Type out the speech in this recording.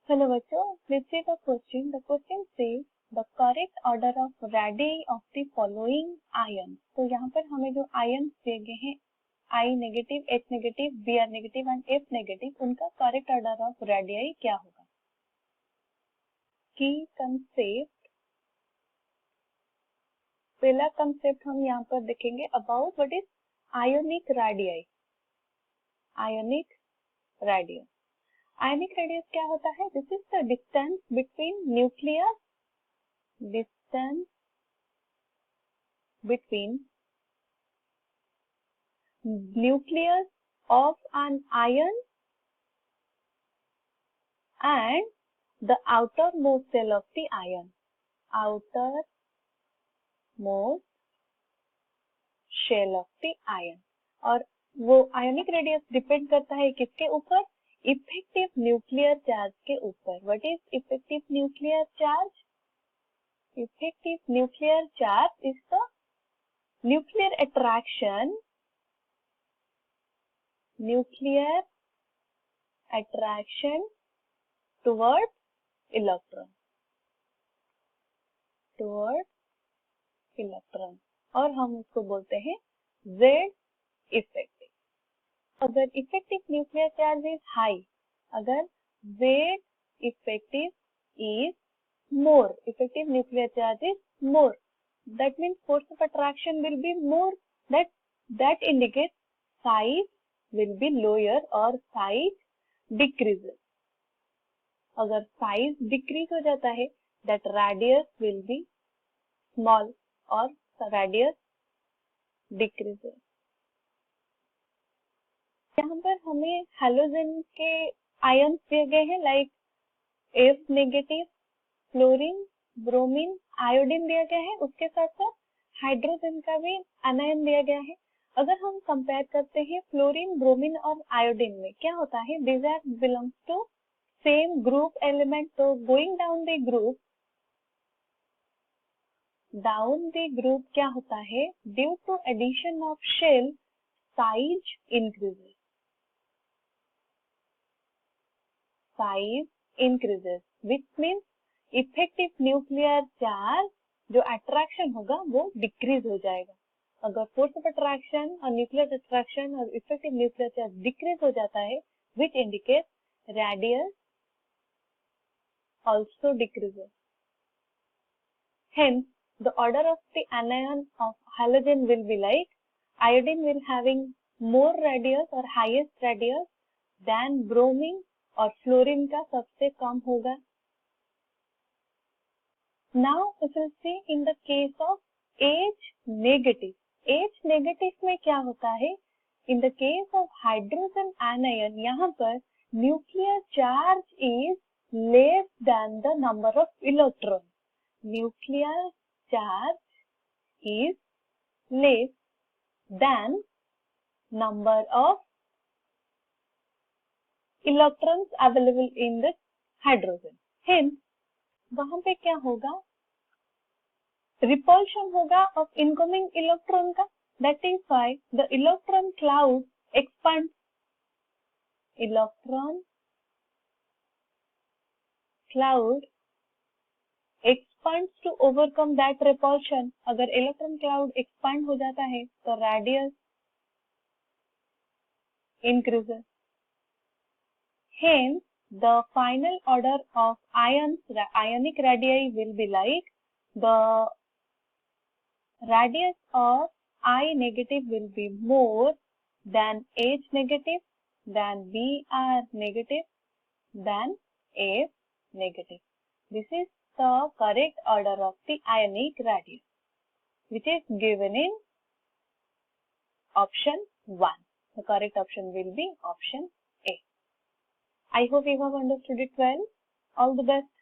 Hello बच्चों, let's see the question. The question says the correct order of radii of the following ions. तो यहाँ पर हमें जो ions दिए गए हैं I negative, H negative, Br negative and F negative, उनका करेक्ट ऑर्डर ऑफ रेडियाई क्या होगा? की कंसेप्ट, पहला कंसेप्ट हम यहाँ पर देखेंगे about what is ionic radii. Ionic radius, ionic radius क्या होता है? This is the distance between nucleus, distance between nucleus of an ion and the outermost shell of the ion. Outermost shell of the ion. और वो ionic radius depend करता है किसके ऊपर? Effective nuclear charge के ऊपर. What is effective nuclear charge? Effective nuclear charge is the nuclear attraction towards electron, और हम उसको बोलते हैं Z effective. अगर effective nuclear charge is high, अगर Z effective is more, effective nuclear charge is more, that means force of attraction will be more. That indicates size will be lower or size decreases. अगर size decrease हो जाता है, that radius will be small or radius decreases. यहाँ पर हमें halogen के ions दिए गए हैं like F negative, fluorine, bromine, iodine दिया गया है. उसके साथ साथ हाइड्रोजन का भी एनायन दिया गया है. अगर हम कंपेयर करते हैं फ्लोरीन, ब्रोमीन और आयोडीन में क्या होता है? This are belongs to same group element. तो गोइंग डाउन द ग्रुप क्या होता है? Due to addition of shell size increases, which means effective nuclear charge जो अट्रैक्शन होगा वो डिक्रीज हो जाएगा. अगर फोर्स ऑफ अट्रैक्शन और न्यूक्लियर अट्रैक्शन और इफेक्टिव न्यूक्लियर चार्ज डिक्रीज हो जाता है, which indicate radius also decreases. Hence, the order of the anion of halogen will be like iodine will having more radius or highest radius than bromine और fluorine का सबसे कम होगा. Now we will see in the case of H negative. H negative में क्या होता है? In the case of hydrogen anion, यहाँ पर nuclear charge is less than the number of electrons. Nuclear charge is less than number of electrons available in the hydrogen. Hence, वहां पे क्या होगा? रिपल्शन होगा ऑफ इनकमिंग इलेक्ट्रॉन का. That is why the electron cloud expand. Electron cloud expands to overcome that repulsion. अगर electron cloud expand हो जाता है तो radius increases. Hence, the final order of ions, the ionic radii will be like the radius of I negative will be more than H negative, than Br negative, than F negative. This is the correct order of the ionic radius, which is given in option 1. The correct option will be option A. I hope you have understood it well. All the best.